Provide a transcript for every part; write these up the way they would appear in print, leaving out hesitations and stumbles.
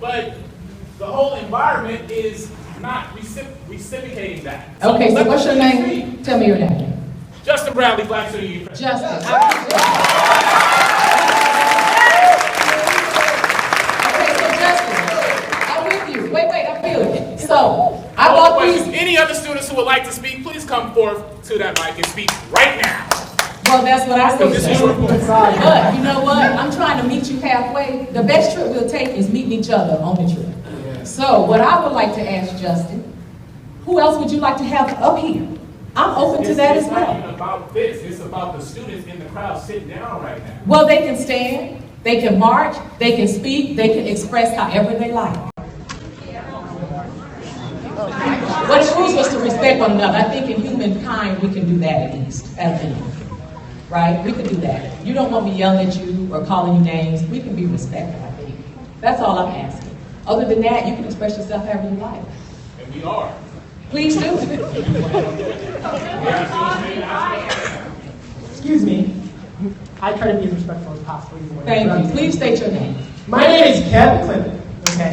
but the whole environment is not reciprocating that. Okay, so what's your name? Tell me your name. Justin Bradley, Black Student Union President. Justin. Okay, so Justin, I'm with you. Wait, I feel it. So, I bought these. Any other students who would like to speak, please come forth to that mic and speak right now. Well, that's what I was This saying. is your voice. But you know what? I'm trying to meet you halfway. The best trip we'll take is meeting each other on the trip. So, what I would like to ask Justin, who else would you like to have up here? I'm open to that as well. It's not even about this. It's about the students in the crowd sitting down right now. Well, they can stand, they can march, they can speak, they can express however they like. What it proves was to respect one another. I think in humankind we can do that at least, as people. Right? We can do that. You don't want me yelling at you or calling you names. We can be respectful, I think. That's all I'm asking. Other than that, you can express yourself however you like. And we are. Please do. Excuse me. I try to be as respectful as possible. Thank you. Please state your name. My name is Kev Clinton. Okay.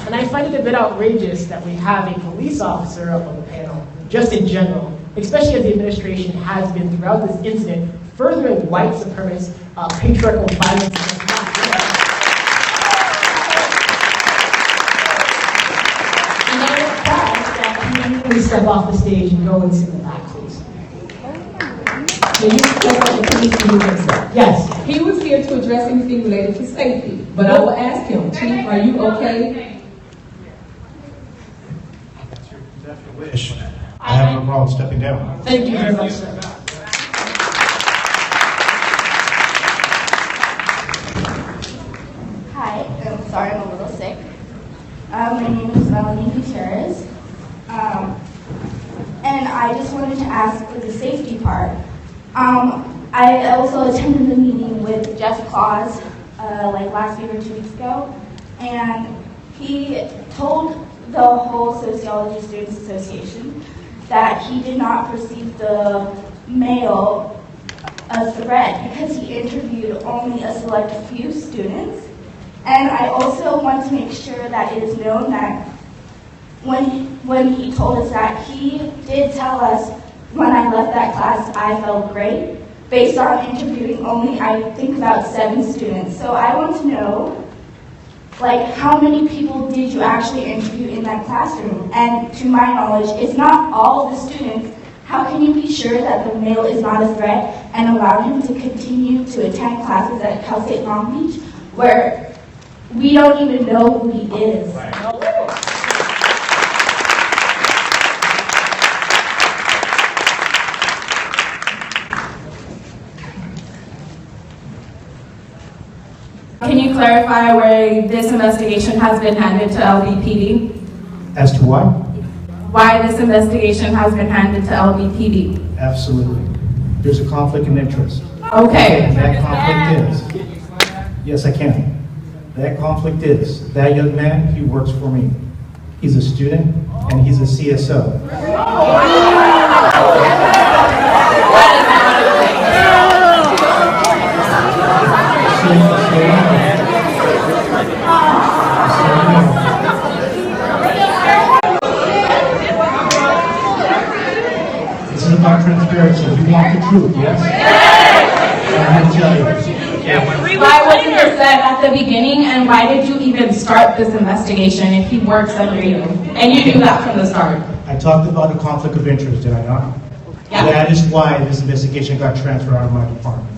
And I find it a bit outrageous that we have a police officer up on the panel, just in general, especially as the administration has been throughout this incident, furthering white supremacist, patriarchal violence against black women. And I request that he please step off the stage and go and sit in the back, please. So you step up the police to himself. Yes. He was here to address anything related to safety, but I will ask him, Chief, are you okay? That's your wish. I have no problem stepping down. Thank you very much, sir. Hi, I'm sorry I'm a little sick. My name is Melanie Gutierrez. And I just wanted to ask for the safety part. I also attended the meeting with Jeff Claus like last week or 2 weeks ago. And he told the whole Sociology Students Association that he did not perceive the male a threat because he interviewed only a select few students. And I also want to make sure that it is known that when he told us that, he did tell us when I left that class I felt great based on interviewing only, I think, about 7 students. So I want to know, like, how many people did you actually interview in that classroom? And to my knowledge, it's not all the students. How can you be sure that the male is not a threat and allow him to continue to attend classes at Cal State Long Beach where we don't even know who he is? Can you clarify where this investigation has been handed to LBPD? As to what? Why this investigation has been handed to LBPD? Absolutely. There's a conflict of interest. Okay. That conflict is. Yes, I can. That conflict is, that young man, he works for me. He's a student and he's a CSO. This is about transparency. You want the truth, yes? I'm going to tell you. Why wasn't it said at the beginning, and why did you even start this investigation if he works under you? And you knew that from the start. I talked about a conflict of interest, did I not? Yeah. That is why this investigation got transferred out of my department.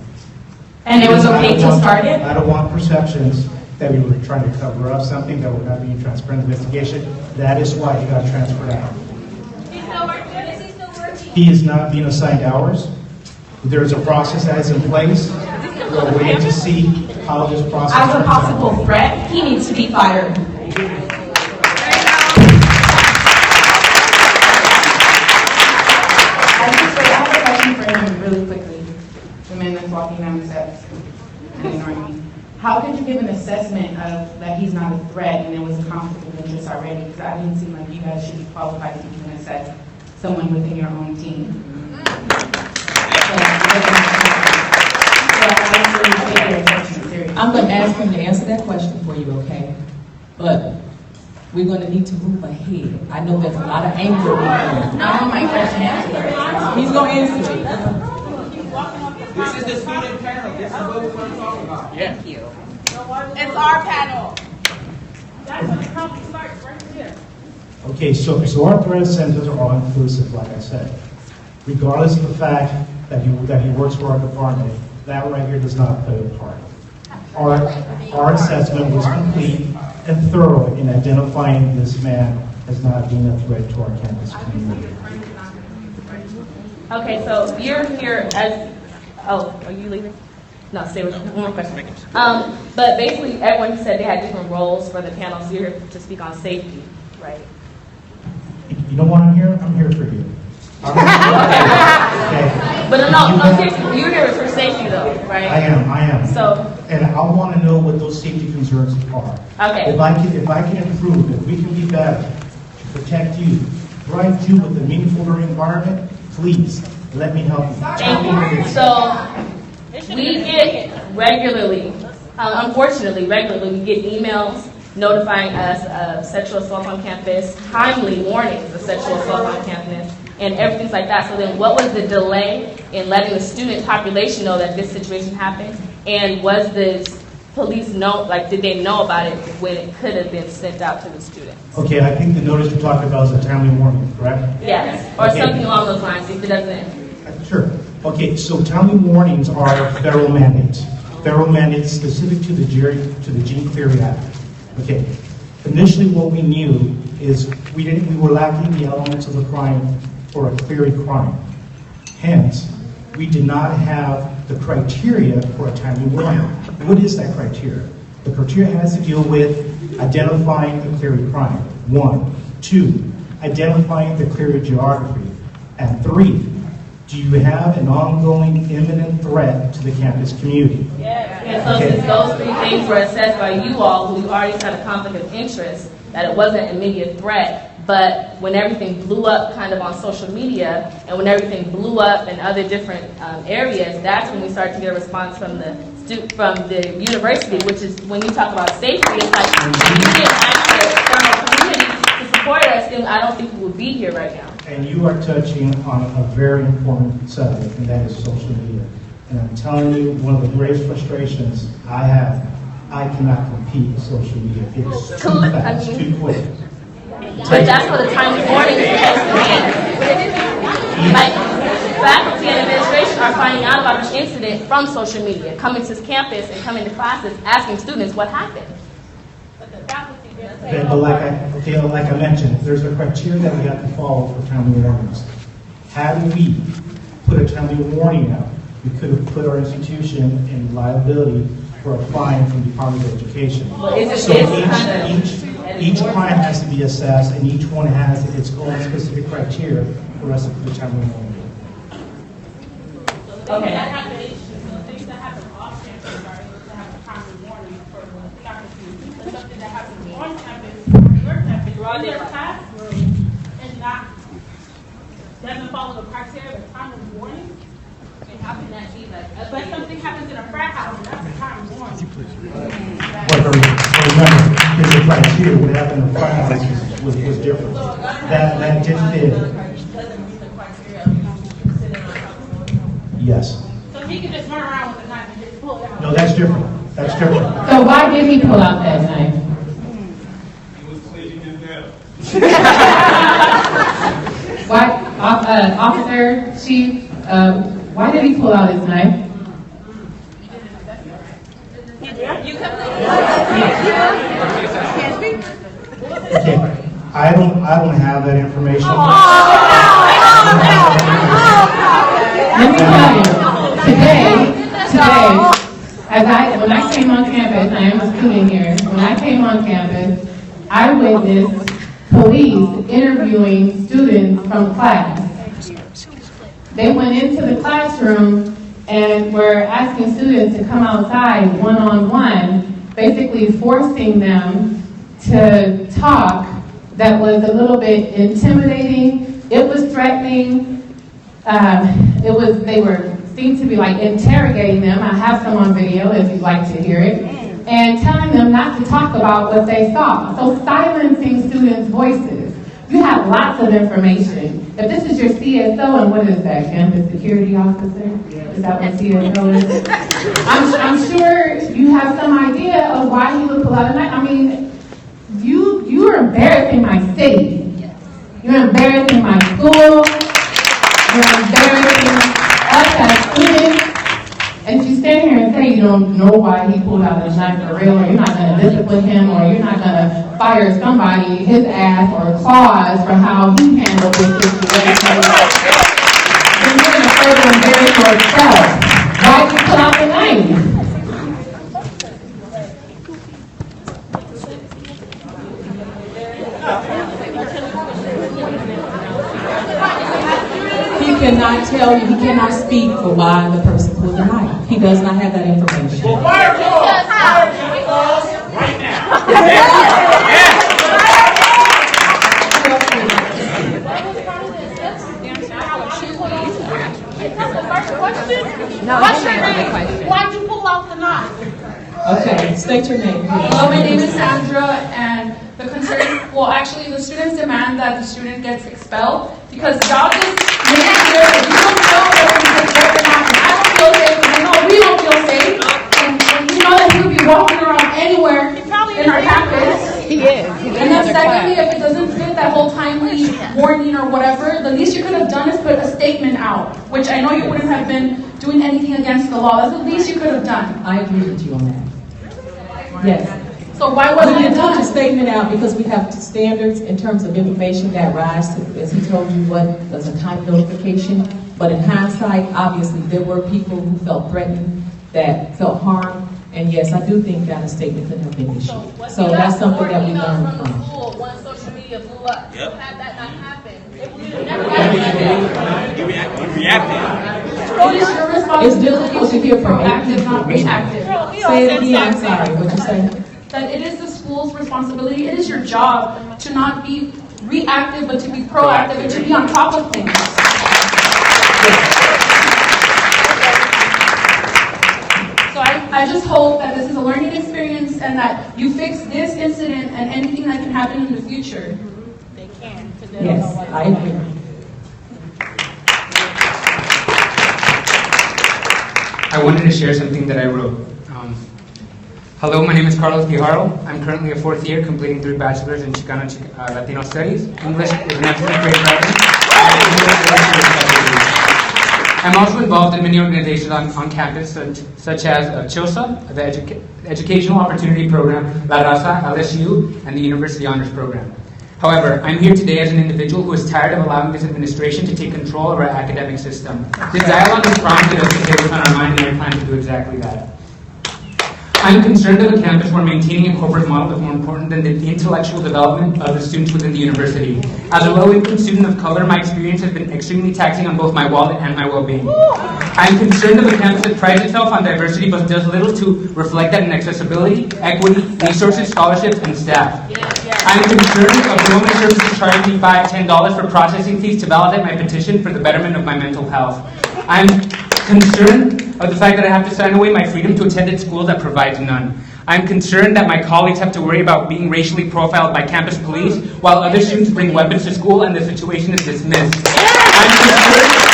And it was Because okay to start it? I don't want perceptions that we were trying to cover up something, that we're not being transparent in the investigation. That is why it got transferred out. He is not being assigned hours. There is a process that is in place. We're waiting to see how this process. As a possible threat, he needs to be fired. I have a question for him really quickly. The man that's walking down the steps and ignoring me. How could you give an assessment of that he's not a threat and there was a conflict of interest already? Because I didn't seem like you guys should be qualified to even assess someone within your own team. So I really take your assessment serious. I'm gonna ask him to answer that question for you, okay? But we're gonna need to move ahead. I know there's a lot of anger in there. I want my question answered. He's gonna answer it. This is the student panel. This is what we're going to talk about. Yeah. It's our panel. Okay, so our threat centers are all inclusive, like I said. Regardless of the fact that he works for our department, that right here does not play a part. Our assessment was complete and thorough in identifying this man as not being a threat to our campus community. Okay, so you're here as, oh, are you leaving? No, stay with me. One more question. But basically, everyone said they had different roles for the panel, so you're here to speak on safety, right? You know why I'm here? I'm here for you. Okay. But you're here for safety though, right? I am. So, And I want to know what those safety concerns are. okay. If I can improve, if we can be better to protect you, provide you with a meaningful learning environment, please let me help you. Tell me what it is. So, we get regularly, unfortunately, we get emails notifying us of sexual assault on campus, timely warnings of sexual assault on campus, and everything like that. So then what was the delay in letting the student population know that this situation happened? And was the police know, like, did they know about it when it could have been sent out to the students? Okay, I think the notice you're talking about is a timely warning, correct? Yes, or Okay. something along those lines, if it doesn't. Sure. Okay, so timely warnings are federal mandates. Federal mandates specific to the Gene Cleary Act. Okay. Initially, what we knew is we were lacking the elements of the crime for a Cleary crime. Hence, we did not have the criteria for a timely warning. What is that criteria? The criteria has to deal with identifying the Cleary crime. 1. 2, identifying the Cleary geography. And 3, do you have an ongoing imminent threat to the campus community? And so since those three things were assessed by you all, who already had a conflict of interest, that it wasn't an immediate threat, but when everything blew up kind of on social media, and when everything blew up in other different areas, that's when we started to get a response from the university, which is when you talk about safety, it's like, if you didn't ask the external community to support us, then I don't think we would be here right now. And you are touching on a very important subject, and that is social media. And I'm telling you, one of the greatest frustrations I have, I cannot compete with social media. It's too fast, too quick. But that's what a timely warning is supposed to be. Like, faculty and administration are finding out about the incident from social media, coming to campus and coming to classes, asking students what happened. But like I mentioned, there's a criteria that we have to follow for timely warnings. Had we put a timely warning out, we could have put our institution in liability for a fine from the Department of Education. So each crime has to be assessed, and each one has its own specific criteria for us to put a timely warning. Okay. Things that happen off campus are able to have a timely warning for faculty. But something that happens on campus, your campus, in your classroom, and doesn't follow the criteria of a timely warning. And how can that be like? But something happens in a frat house, and that's a timely warning. But remember, there's a criteria. What happened in the frat house was different. That didn't fit. Yes. So he can just run around with a knife and just pull it out. No, that's different. That's different. So why did he pull out that knife? He was pleading his death. Why, officer, chief, why did he pull out his knife? Okay. I don't have that information. Let me tell you, today, when I came on campus, I am a student here, when I came on campus, I witnessed police interviewing students from class. They went into the classroom and were asking students to come outside one-on-one, basically forcing them to talk that was a little bit intimidating. It was threatening. They were seemed to be like interrogating them. I have some on video if you'd like to hear it. And telling them not to talk about what they saw. So silencing students' voices. You have lots of information. If this is your CSO, and what is that, campus security officer? Is that what CSO is? I'm sure you have some idea of why he would pull out a knife. I mean, you are embarrassing my city. You're embarrassing my school. You're embarrassing us as students. And if you stand here and say you don't know why he pulled out a knife for real, or you're not going to discipline him, or you're not going to fire somebody, his ass or claws for how he handled this situation, then you're going to further embarrass yourself. Why did you pull out the knife? He cannot tell you, he cannot speak for why the person pulled the knife. He does not have that information. Well, fire calls right now. Why'd you pull out the knife? Okay, state your name. Hello, my name is Sandra, and the concern, well, actually, the students demand that the student gets expelled because y'all just make sure that you don't know what's happening. I don't feel safe, and I know we don't feel safe, and we know that he'll be walking around anywhere in our campus. He is. And then secondly, if it doesn't fit that whole timely warning or whatever, the least you could have done is put a statement out, which I know you wouldn't have been doing anything against the law. That's the least you could have done. I agree with you on that. Yes. So why wasn't We it can put done? a statement out because we have standards in terms of information that rise to, as he told you, what was a time notification. But in hindsight, obviously, there were people who felt threatened, that felt harmed. And yes, I do think that a statement could have been issued. So that's something that we learned from. When social media blew up, had that not happened, it would never It's difficult to hear from proactive, not reactive. Say it again, I'm sorry, what you say? That it is the school's responsibility, it is your job to not be reactive, but to be proactive and to be on top of things. So I just hope that this is a learning experience and that you fix this incident and anything that can happen in the future. They can. Yes, I agree. I wanted to share something that I wrote. Hello, my name is Carlos Guijarro. I'm currently a fourth year, completing 3 bachelors in Chicano Latino Studies. English is an absolute great writing. I'm also involved in many organizations on campus, such as CHILSA, the Educational Opportunity Program, La Raza, LSU, and the University Honors Program. However, I'm here today as an individual who is tired of allowing this administration to take control of our academic system. This dialogue has prompted us to say what's on our mind, and I plan to do exactly that. I'm concerned of a campus where maintaining a corporate model is more important than the intellectual development of the students within the university. As a low-income student of color, my experience has been extremely taxing on both my wallet and my well-being. I'm concerned of a campus that prides itself on diversity but does little to reflect that in accessibility, equity, resources, scholarships, and staff. I'm concerned of the women's services charging me $5, $10 for processing fees to validate my petition for the betterment of my mental health. I'm concerned of the fact that I have to sign away my freedom to attend at schools that provides none. I'm concerned that my colleagues have to worry about being racially profiled by campus police while other students bring weapons to school and the situation is dismissed. I'm concerned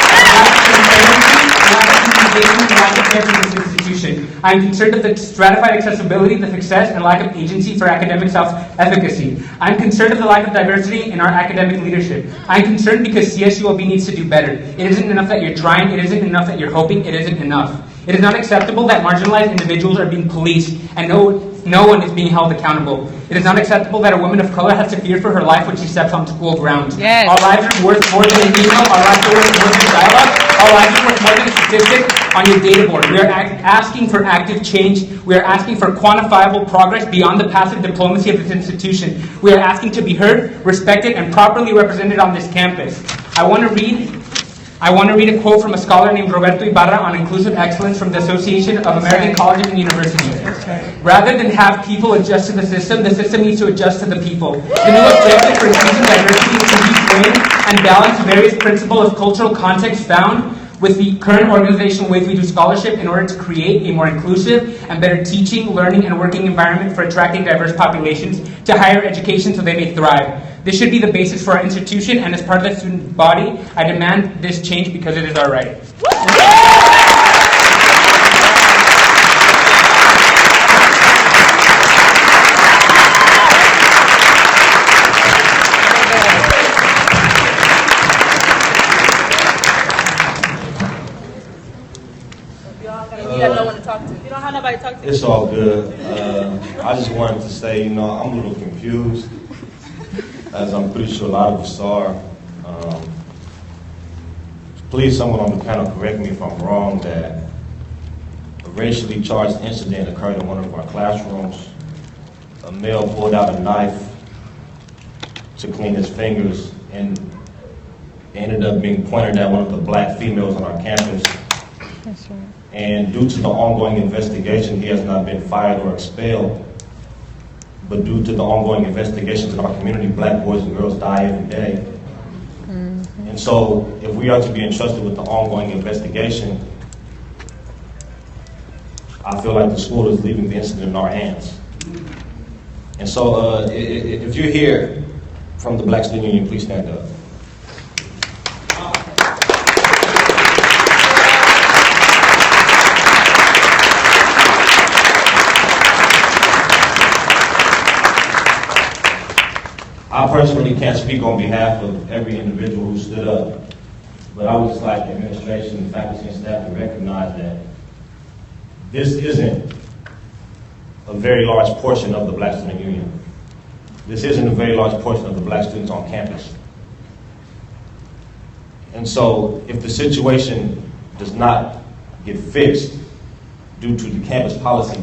I'm concerned of the stratified accessibility, the success, and lack of agency for academic self-efficacy. I'm concerned of the lack of diversity in our academic leadership. I'm concerned because CSULB needs to do better. It isn't enough that you're trying, it isn't enough that you're hoping, it isn't enough. It is not acceptable that marginalized individuals are being policed and no one is being held accountable. It is not acceptable that a woman of color has to fear for her life when she steps on school grounds. Yes. Our lives are worth more than an email, our lives are worth more than a dialogue, our lives are worth more than a statistic on your data board. We are asking for active change. We are asking for quantifiable progress beyond the passive diplomacy of this institution. We are asking to be heard, respected, and properly represented on this campus. I want to read a quote from a scholar named Roberto Ibarra on inclusive excellence from the Association of American Colleges and Universities. Rather than have people adjust to the system needs to adjust to the people. The new objective for increasing diversity is to reframe and balance various principles of cultural context found with the current organizational ways we do scholarship in order to create a more inclusive and better teaching, learning, and working environment for attracting diverse populations to higher education so they may thrive. This should be the basis for our institution, and as part of the student body, I demand this change because it is our right. You don't have nobody to talk to. It's all good. I just wanted to say, I'm a little confused, as I'm pretty sure a lot of us are. Please, someone on the panel correct me if I'm wrong, that a racially charged incident occurred in one of our classrooms. A male pulled out a knife to clean his fingers and ended up being pointed at one of the black females on our campus. That's right. And due to the ongoing investigation, he has not been fired or expelled. But due to the ongoing investigations in our community, black boys and girls die every day. Mm-hmm. And so, if we are to be entrusted with the ongoing investigation, I feel like the school is leaving the incident in our hands. And so, if you're here from the Black Student Union, please stand up. I personally can't speak on behalf of every individual who stood up, but I would just like the administration, faculty, and staff to recognize that this isn't a very large portion of the Black Student Union. This isn't a very large portion of the black students on campus. And so, if the situation does not get fixed due to the campus policy,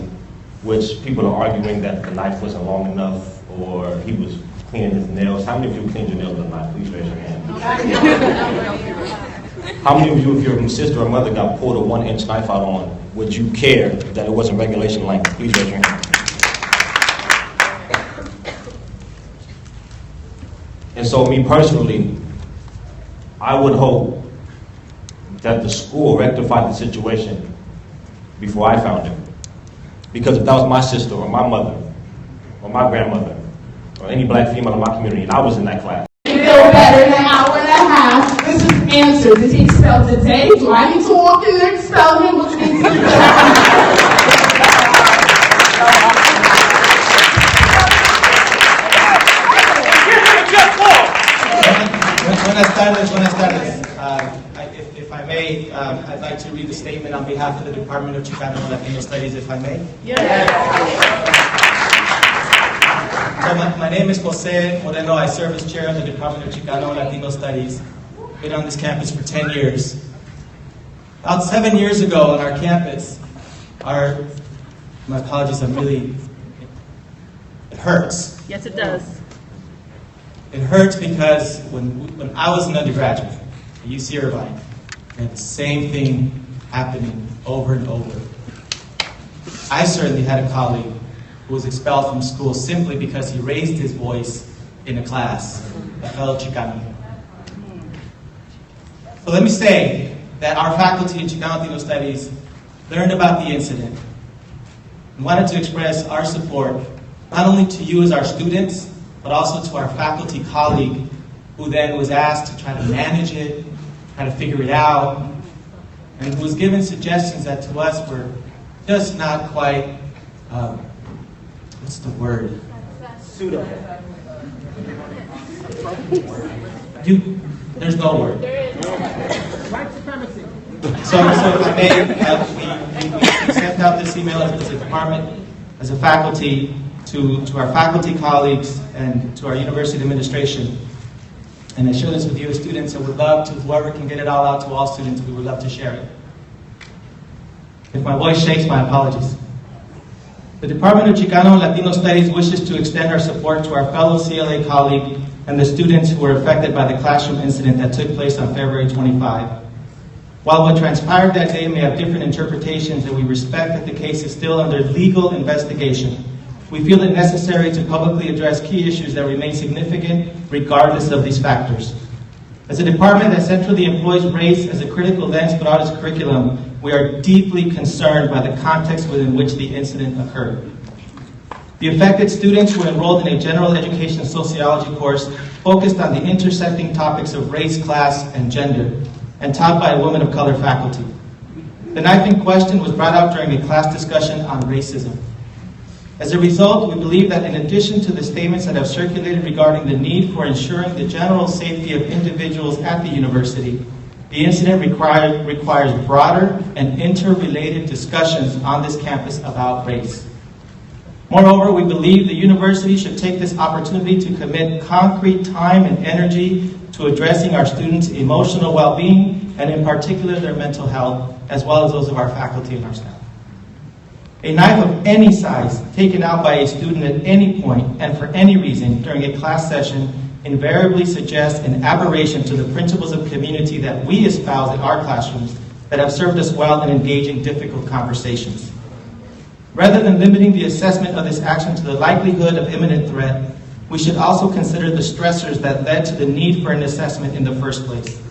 which people are arguing that the knife wasn't long enough or he was cleaning his nails. How many of you cleaned your nails with a knife? Please raise your hand. How many of you, if your sister or mother got pulled a 1-inch knife out on, would you care that it wasn't regulation length? Please raise your hand. And so me personally, I would hope that the school rectified the situation before I found it. Because if that was my sister or my mother or my grandmother or any black female in my community and I was in that class. You feel better in an hour and a half. This is answer. Did he expel today? Do I need to walk in and expel him? Which means Buenas tardes. If I may, I'd like to read the statement on behalf of the Department of Chicano and Latino Studies, if I may. So my name is Jose Moreno. I serve as chair of the Department of Chicano and Latino Studies. Been on this campus for 10 years. About 7 years ago on our campus, my apologies, it hurts. Yes, it does. It hurts because when I was an undergraduate at UC Irvine, we had the same thing happening over and over. I certainly had a colleague who was expelled from school simply because he raised his voice in a class, a fellow Chicano. So let me say that our faculty in Chicano Latino Studies learned about the incident and wanted to express our support not only to you as our students, but also to our faculty colleague who then was asked to try to manage it, try to figure it out, and who was given suggestions that to us were just not quite, what's the word? Pseudo. There's no word. White supremacy. So if I may, we sent out this email as a department, as a faculty, to our faculty colleagues and to our university administration. And I share this with you as students, and would love to, whoever can get it all out to all students, we would love to share it. If my voice shakes, my apologies. The Department of Chicano and Latino Studies wishes to extend our support to our fellow CLA colleague and the students who were affected by the classroom incident that took place on February 25. While what transpired that day may have different interpretations and we respect that the case is still under legal investigation, we feel it necessary to publicly address key issues that remain significant regardless of these factors. As a department that centrally employs race as a critical lens throughout its curriculum, we are deeply concerned by the context within which the incident occurred. The affected students were enrolled in a general education sociology course focused on the intersecting topics of race, class, and gender, and taught by a woman of color faculty. The knife in question was brought out during a class discussion on racism. As a result, we believe that in addition to the statements that have circulated regarding the need for ensuring the general safety of individuals at the university, the incident requires broader and interrelated discussions on this campus about race. Moreover, we believe the university should take this opportunity to commit concrete time and energy to addressing our students' emotional well-being, and in particular their mental health, as well as those of our faculty and our staff. A knife of any size taken out by a student at any point and for any reason during a class session invariably suggests an aberration to the principles of community that we espouse in our classrooms that have served us well in engaging difficult conversations. Rather than limiting the assessment of this action to the likelihood of imminent threat, we should also consider the stressors that led to the need for an assessment in the first place.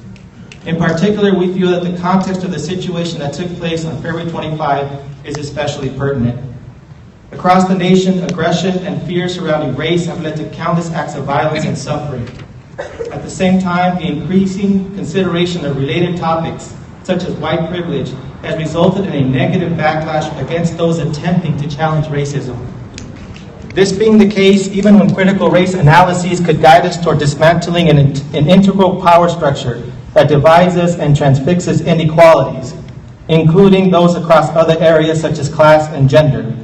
In particular, we feel that the context of the situation that took place on February 25 is especially pertinent. Across the nation, aggression and fear surrounding race have led to countless acts of violence and suffering. At the same time, the increasing consideration of related topics, such as white privilege, has resulted in a negative backlash against those attempting to challenge racism. This being the case, even when critical race analyses could guide us toward dismantling an integral power structure that divides us and transfixes inequalities, including those across other areas such as class and gender.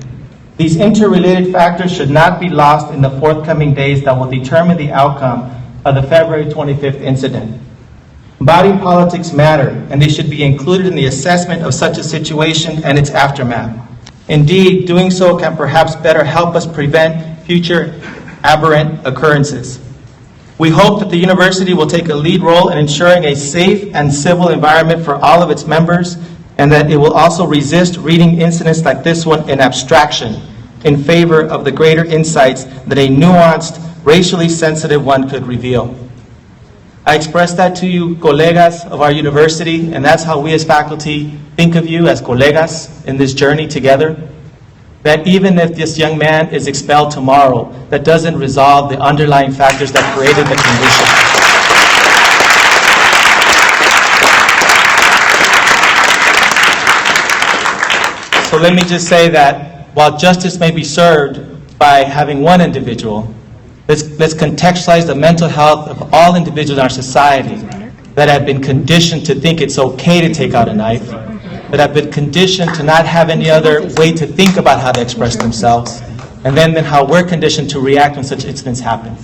These interrelated factors should not be lost in the forthcoming days that will determine the outcome of the February 25th incident. Body politics matter, and they should be included in the assessment of such a situation and its aftermath. Indeed, doing so can perhaps better help us prevent future aberrant occurrences. We hope that the university will take a lead role in ensuring a safe and civil environment for all of its members, and that it will also resist reading incidents like this one in abstraction in favor of the greater insights that a nuanced, racially sensitive one could reveal. I express that to you, colegas of our university, and that's how we as faculty think of you as colegas in this journey together. That even if this young man is expelled tomorrow, that doesn't resolve the underlying factors that created the condition. So let me just say that while justice may be served by having one individual, let's contextualize the mental health of all individuals in our society that have been conditioned to think it's okay to take out a knife, that have been conditioned to not have any other way to think about how to express themselves, and then how we're conditioned to react when such incidents happen.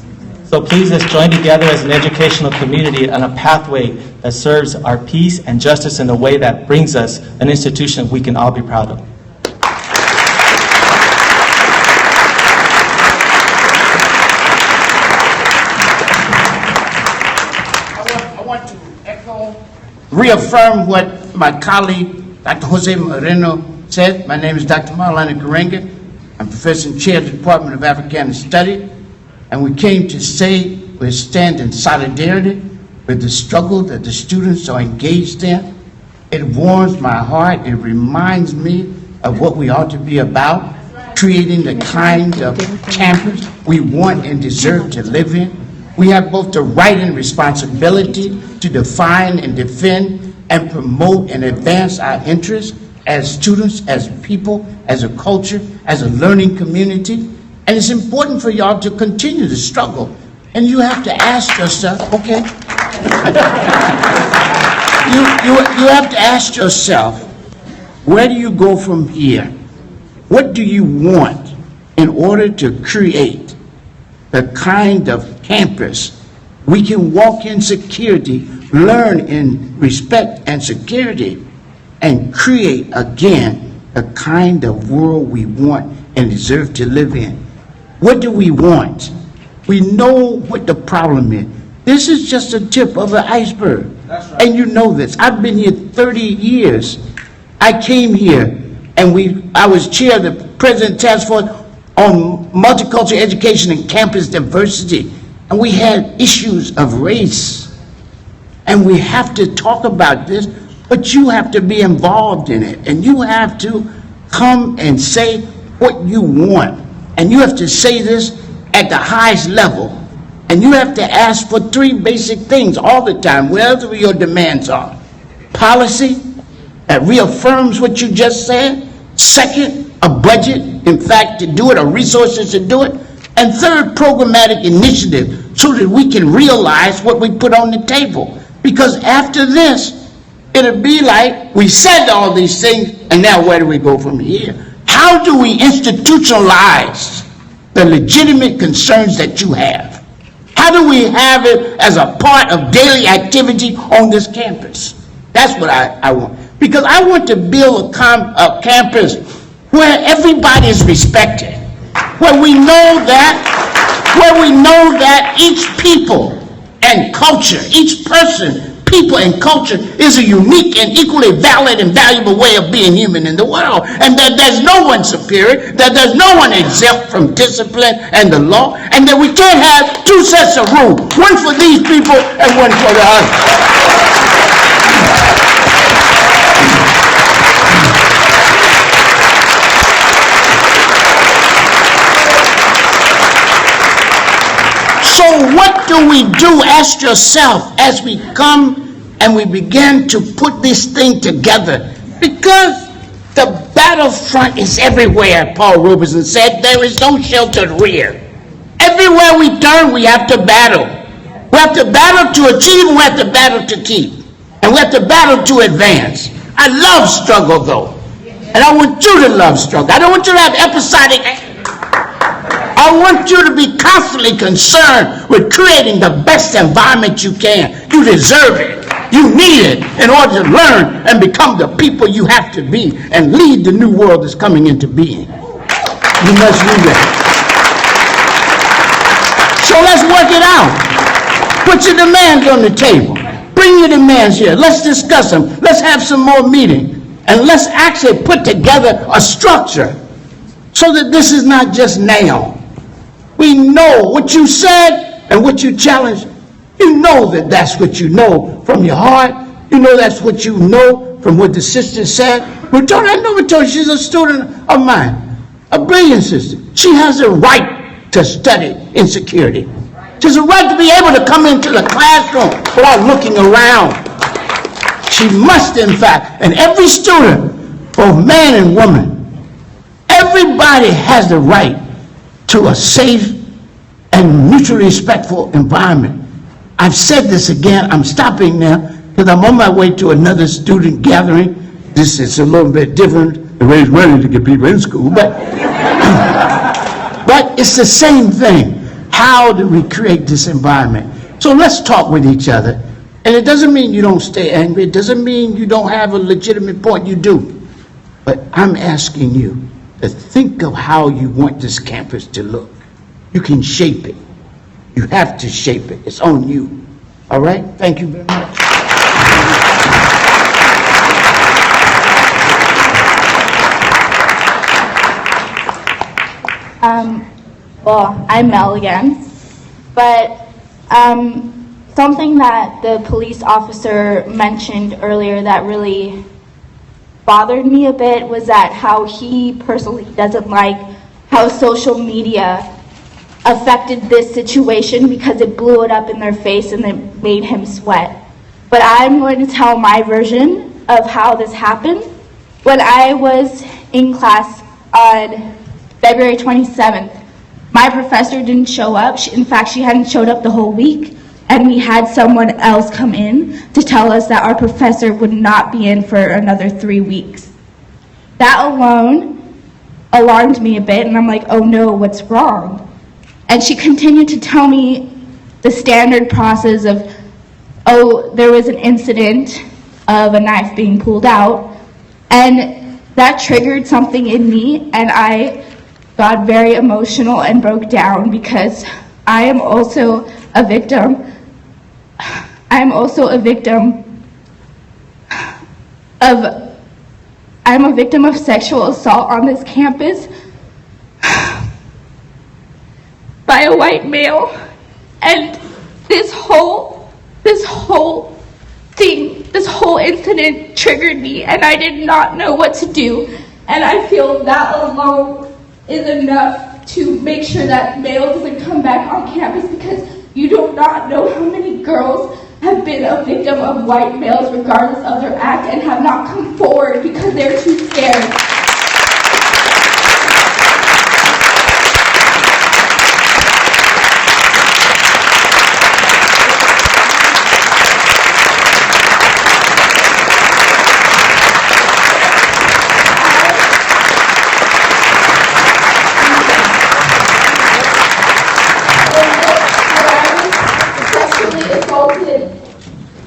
So please, let's join together as an educational community on a pathway that serves our peace and justice in a way that brings us an institution we can all be proud of. Reaffirm what my colleague, Dr. Jose Moreno, said. My name is Dr. Marlana Karenga. I'm Professor and Chair of the Department of Africana Study, and we came to say we stand in solidarity with the struggle that the students are engaged in. It warms my heart. It reminds me of what we ought to be about, creating the kind of campus we want and deserve to live in. We have both the right and responsibility to define and defend and promote and advance our interests as students, as people, as a culture, as a learning community. And it's important for y'all to continue to struggle. And you have to ask yourself, okay? you have to ask yourself, where do you go from here? What do you want in order to create the kind of campus we can walk in security, learn in respect and security, and create again the kind of world we want and deserve to live in? What do we want? We know what the problem is. This is just a tip of an iceberg. That's right. And you know this. I've been here 30 years. I came here and I was chair of the President Task Force on Multicultural Education and Campus Diversity. And we had issues of race. and we have to talk about this, but you have to be involved in it, and you have to come and say what you want, and you have to say this at the highest level, and you have to ask for 3 basic things all the time, wherever your demands are. Policy that reaffirms what you just said. Second, a budget, in fact, to do it, or resources to do it. And third, programmatic initiative, so that we can realize what we put on the table. Because after this, it'll be like we said all these things, and now where do we go from here? How do we institutionalize the legitimate concerns that you have? How do we have it as a part of daily activity on this campus? That's what I want. Because I want to build a campus where everybody is respected, where we know that each people and culture, each person, people and culture is a unique and equally valid and valuable way of being human in the world, and that there's no one superior, that there's no one exempt from discipline and the law, and that we can't have 2 sets of rules, one for these people and one for the others. So what do we do? Ask yourself as we come and we begin to put this thing together. Because the battlefront is everywhere, Paul Robeson said. There is no sheltered rear. Everywhere we turn, we have to battle. We have to battle to achieve, and we have to battle to keep. And we have to battle to advance. I love struggle, though. And I want you to love struggle. I don't want you to have episodic. I want you to be constantly concerned with creating the best environment you can. You deserve it. You need it in order to learn and become the people you have to be and lead the new world that's coming into being. You must do that. So let's work it out. Put your demands on the table. Bring your demands here. Let's discuss them. Let's have some more meetings. And let's actually put together a structure so that this is not just now. We know what you said and what you challenged. You know that that's what you know from your heart. You know that's what you know from what the sister said. I never told her she's a student of mine, a brilliant sister. She has a right to study insecurity. She has a right to be able to come into the classroom without looking around. She must, in fact, and every student, both man and woman, everybody has the right to a safe and mutually respectful environment. I've said this again. I'm stopping now because I'm on my way to another student gathering. This is a little bit different. They raise money to get people in school, but it's the same thing. How do we create this environment? So let's talk with each other. And it doesn't mean you don't stay angry. It doesn't mean you don't have a legitimate point. You do. But I'm asking you to think of how you want this campus to look. You can shape it. You have to shape it. It's on you. All right? Thank you very much. Well, I'm Mel again. But something that the police officer mentioned earlier that really bothered me a bit was that how he personally doesn't like how social media affected this situation because it blew it up in their face and it made him sweat. But I'm going to tell my version of how this happened. When I was in class on February 27th, my professor didn't show up. In fact, she hadn't showed up the whole week. And we had someone else come in to tell us that our professor would not be in for another 3 weeks. That alone alarmed me a bit, and I'm like, oh no, what's wrong? And she continued to tell me the standard process of, oh, there was an incident of a knife being pulled out, and that triggered something in me, and I got very emotional and broke down because I am also a victim. I'm a victim of sexual assault on this campus by a white male, and this whole this whole incident triggered me, and I did not know what to do. And I feel that alone is enough to make sure that male doesn't come back on campus, because you do not know how many girls have been a victim of white males regardless of their act and have not come forward because they're too scared.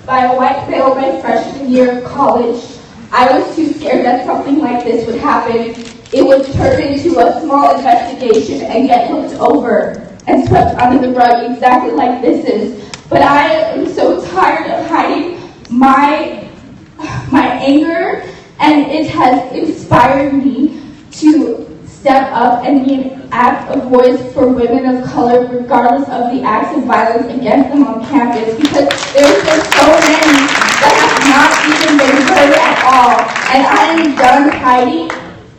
By a white male my freshman year of college. I was too scared that something like this would happen. It would turn into a small investigation and get looked over and swept under the rug exactly like this is. But I am so tired of hiding my anger, and it has inspired me to step up and be an act of voice for women of color, regardless of the acts of violence against them on campus, because there's been so many that have not even been heard at all. And I am done hiding,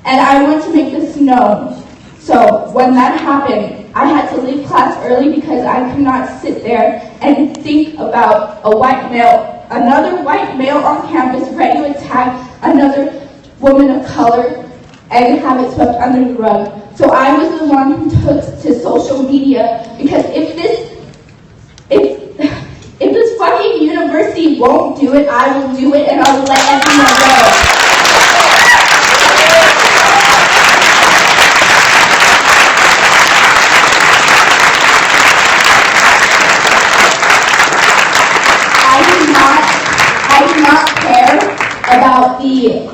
and I want to make this known. So when that happened, I had to leave class early because I could not sit there and think about a white male, another white male on campus ready to attack another woman of color and have it swept under the rug. So I was the one who took to social media, because if this fucking university won't do it, I will do it, and I will let everyone know. I do not care about the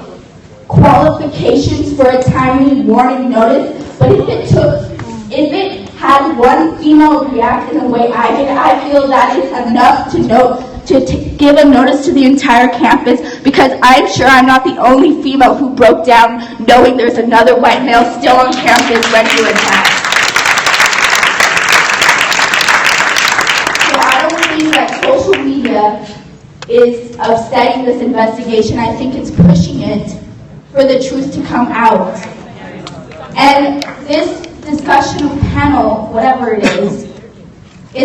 qualifications for a timely warning notice, but if it had one female react in the way I did, I feel that is enough to give a notice to the entire campus, because I'm sure I'm not the only female who broke down knowing there's another white male still on campus ready to attack. So I don't believe that social media is upsetting this investigation. I think it's pushing it for the truth to come out. And this discussion panel, whatever it is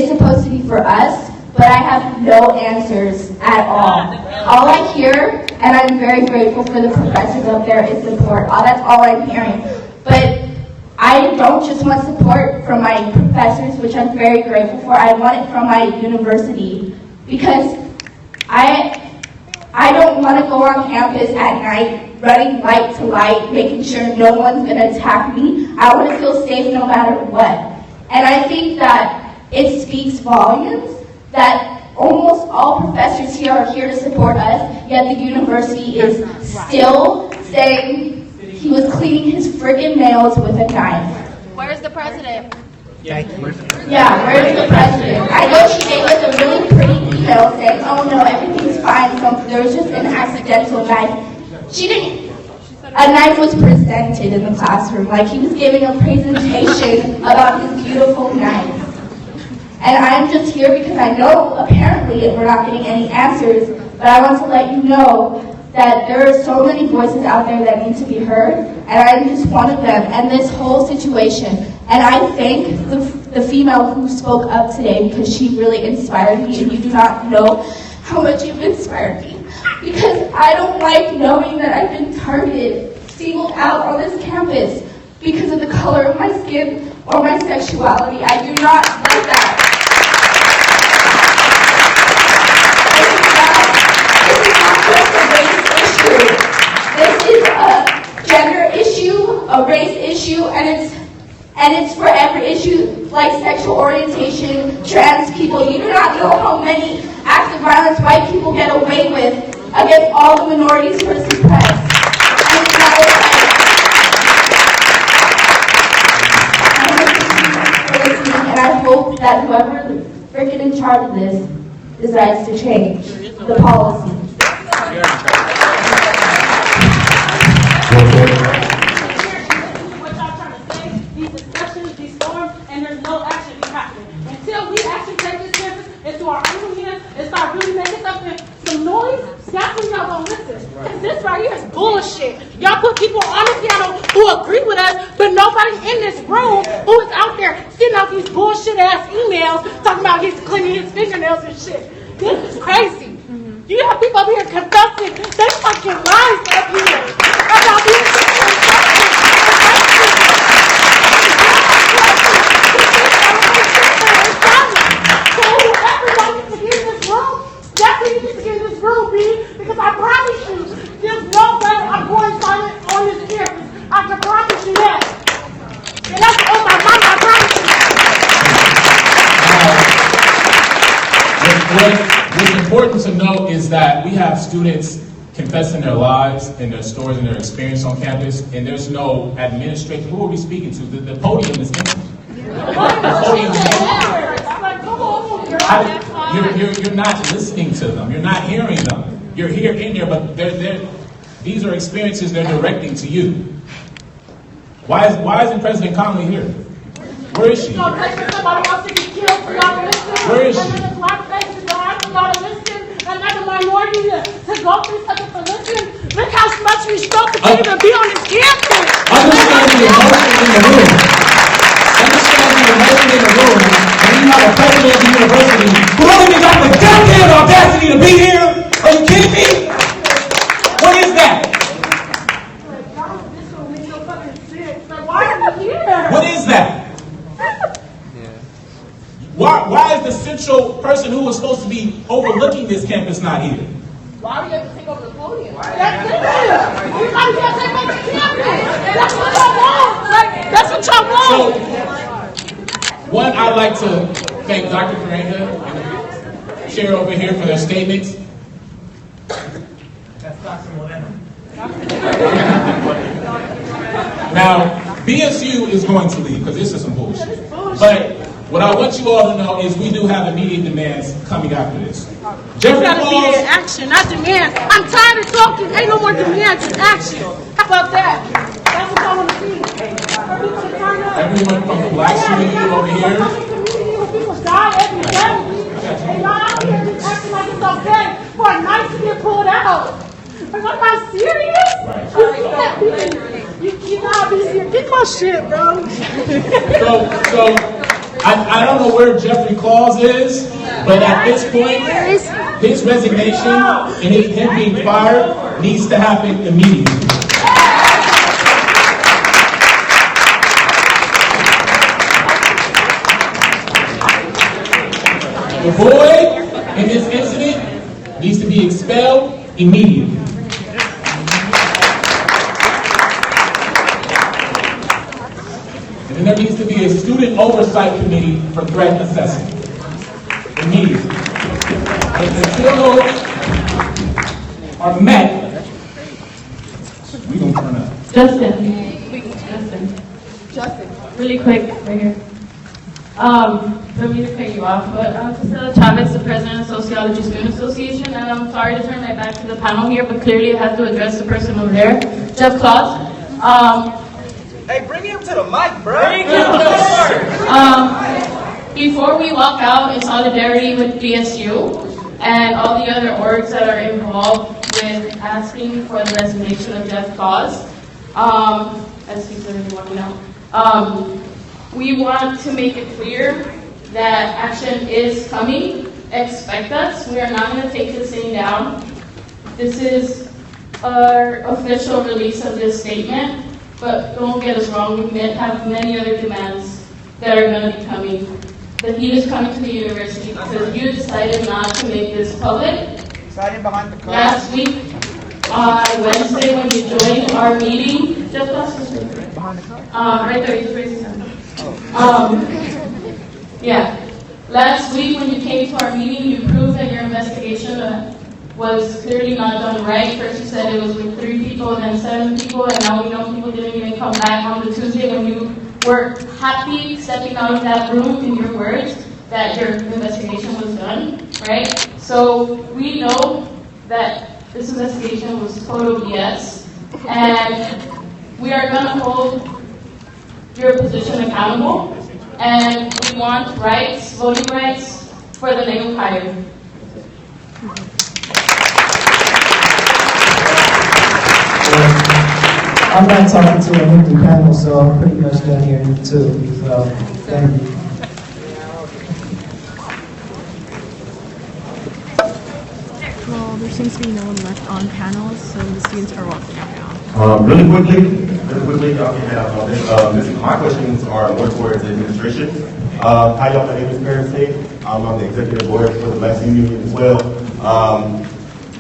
supposed to be for us, but I have no answers at all. All I hear, and I'm very grateful for the professors up there, is support. That's all I'm hearing. But I don't just want support from my professors, which I'm very grateful for. I want it from my university, because I don't want to go on campus at night running light to light, making sure no one's going to attack me. I want to feel safe no matter what. And I think that it speaks volumes that almost all professors here are here to support us, yet the university is still saying he was cleaning his friggin' nails with a knife. Where's the president? Yeah, where's the president? I know she gave us a really pretty email saying, oh no, everything's fine, so there was just an accidental knife. A knife was presented in the classroom, like he was giving a presentation about his beautiful knife. And I'm just here because I know apparently we're not getting any answers, but I want to let you know that there are so many voices out there that need to be heard, and I'm just one of them, and this whole situation. And I thank the female who spoke up today, because she really inspired me, and you do not know how much you've inspired me. Because I don't like knowing that I've been targeted, singled out on this campus because of the color of my skin or my sexuality. I do not like that. This is not just a race issue. This is a gender issue, a race issue, and it's for every issue like sexual orientation, trans people. You do not know how many acts of violence white people get away with against all the minorities who are suppressed. And it's not okay. And I hope that whoever is freaking in charge of this decides to change the policy. What y'all trying to say, these discussions, these storms, and there's no action happening. Until we actually take this campus into our own hands and start really making some noise, Y'all put people on the panel who agree with us, but nobody in this room who is out there sending out these bullshit ass emails talking about he's cleaning his fingernails and shit. This is crazy. You have people up here confessing they fucking lies up here about these definitely need to get in this room, B, because I promise you, there's no way I'm going silent on this campus. I can promise you that. And that's on my mind, I promise you. What's important to note is that we have students confessing their lives and their stories and their experience on campus, and there's no administration. Who are we speaking to? The podium is empty. The podium is empty. You're not listening to them. You're not hearing them. You're here in here, but these are experiences they're directing to you. Why isn't President Connolly here? Where is she? Where is she? Another minority to go through such a position. Look how much we struggle to even be on this campus. Understand the emotion in the room. Understand the emotion in the room. And you have a president of the university who don't even got the goddamn audacity to be here. Are you kidding me? What is that? Why are you here? What is that? Why is the central person who was supposed to be overlooking this campus not here? Why are we going to take over the podium? That's the thing. Everybody got to take over the campus. That's what y'all want. That's what y'all want. So, one, I'd like to thank Dr. Karanga and the chair over here for their statements. That's Dr. Moreno. Now, BSU is going to leave because this is some bullshit. But what I want you all to know is we do have immediate demands coming after this. Jeffrey Gotta be in action, not demands. I'm tired of talking. Ain't no more demands, it's action. How about that? That's what I want to see. Everyone from the black community over here. People die every day. And y'all out here just acting like it's okay for a knife to get pulled out. Like, am I serious? You cannot be serious. Get my shit, bro. So I don't know where Jeffrey Claus is, but at this point, his resignation and him being fired needs to happen immediately. The boy in this incident needs to be expelled immediately. And there needs to be a student oversight committee for threat assessment. Immediately. Until those are met, we're going to turn up. Justin, really quick, right here. For me to cut you off, but I'm Priscilla Chavez, the president of Sociology Student Association, and I'm sorry to turn my back to the panel here, but clearly it has to address the person over there, Jeff Claus. Hey, bring him to the mic, bro. Before we walk out in solidarity with DSU and all the other orgs that are involved with asking for the resignation of Jeff Claus, as he's already walking out, we want to make it clear that action is coming. Expect us. We are not going to take this thing down. This is our official release of this statement. But don't get us wrong, we have many other demands that are going to be coming. The heat is coming to the university because you decided not to make this public. Last week, on Wednesday, when you joined our meeting, just right there, he's raising his hand. Last week when you came to our meeting, you proved that your investigation was clearly not done right. First you said it was with 3 people and then 7 people, and now we know people didn't even come back on the Tuesday when you were happy stepping out of that room, in your words, that your investigation was done, right? So we know that this investigation was total BS, and we are going to hold your position accountable, and we want rights, voting rights, for the name of hire. I'm not talking to an empty panel, so I'm pretty much done here too. So, thank you. Well, there seems to be no one left on panels, so the students are walking out now. Really quickly, y'all can head out on this. My questions are more towards the administration. Hi, y'all. My name is Paris State. I'm on the executive board for the Black Student Union as well.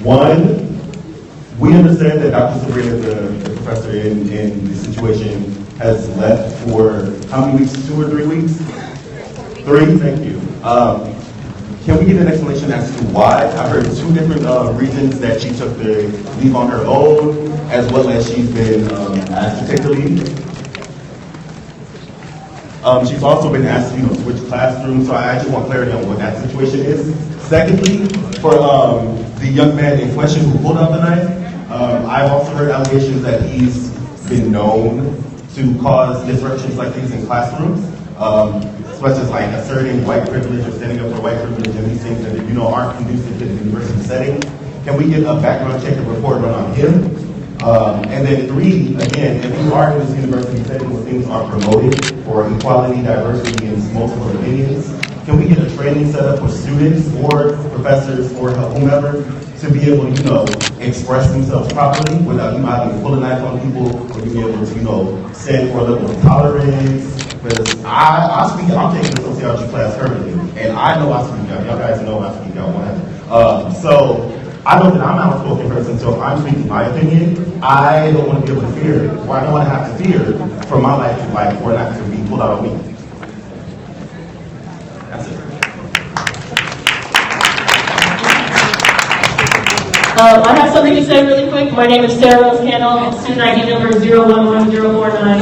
One, we understand that Dr. Sabrina, the professor in the situation, has left for how many weeks? 2 or 3 weeks? 3, thank you. Can we get an explanation as to why? I heard 2 different reasons that she took the leave on her own, as well as she's been asked to take the leave. She's also been asked to switch classrooms, so I just want clarity on what that situation is. Secondly, for the young man in question who pulled out the knife, I've also heard allegations that he's been known to cause disruptions like these in classrooms, such as like asserting white privilege or standing up for white privilege and these things that aren't conducive to the university setting. Can we get a background check and report run on him? And then 3, again, if you are in this university setting where things are promoted for equality, diversity, and multiple opinions, can we get a training set up for students or professors or whomever to be able to, express themselves properly without either pull a knife on people or to be able to, stand for a level of tolerance? Because I'm taking a sociology class currently, and I know I speak out. Y'all guys know I speak out. So I know that I'm an outspoken person, so if I'm speaking my opinion, I don't want to be able to fear, or I don't want to have to fear for my life to or not to be pulled out of me. That's it. I have something to say really quick. My name is Sarah Rose Candle, student ID number 011049.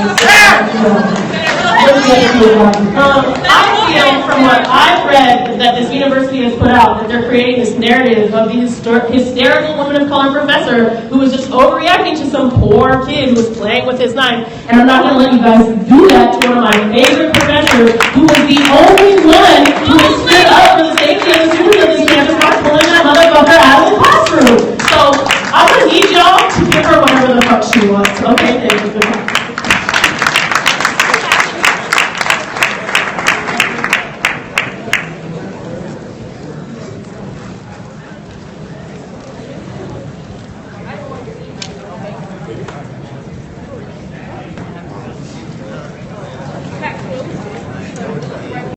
I feel from what I've read that this university has put out that they're creating this narrative of the hysterical woman of color professor who was just overreacting to some poor kid who was playing with his knife. And I'm not going to let you guys do that to one of my favorite professors who was the only one who has stood up for the safety of the students of this campus by pulling that motherfucker out of the classroom. So I'm going to need y'all to give her whatever the fuck she wants, okay?